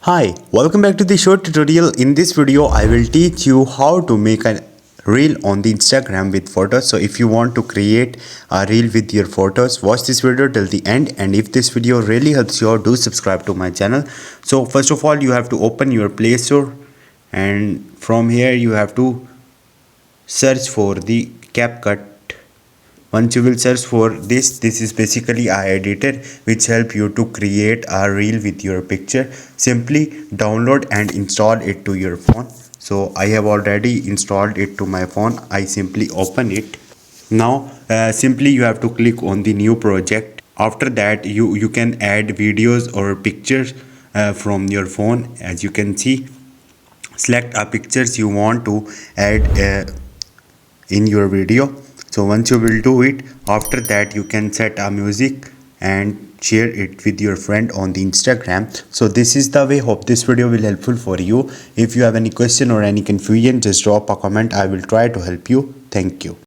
Hi, welcome back to the short tutorial. In this video, I will teach you how to make a reel on the Instagram with photos. So if you want to create a reel with your photos, watch this video till the end. And if this video really helps you out, do subscribe to my channel. So first of all, you have to open your Play Store, and from here you have to search for the CapCut. Once you will search for this is basically a editor which help you to create a reel with your picture. Simply download and install it to your phone. So I have already installed it to my phone. I simply open it. Now simply you have to click on the new project. After that you can add videos or pictures from your phone. As you can see, select a pictures you want to add in your video. So once you will do it, after that you can set a music and share it with your friend on the Instagram. So this is the way. Hope this video will helpful for you. If you have any question or any confusion, just drop a comment. I will try to help you. Thank you.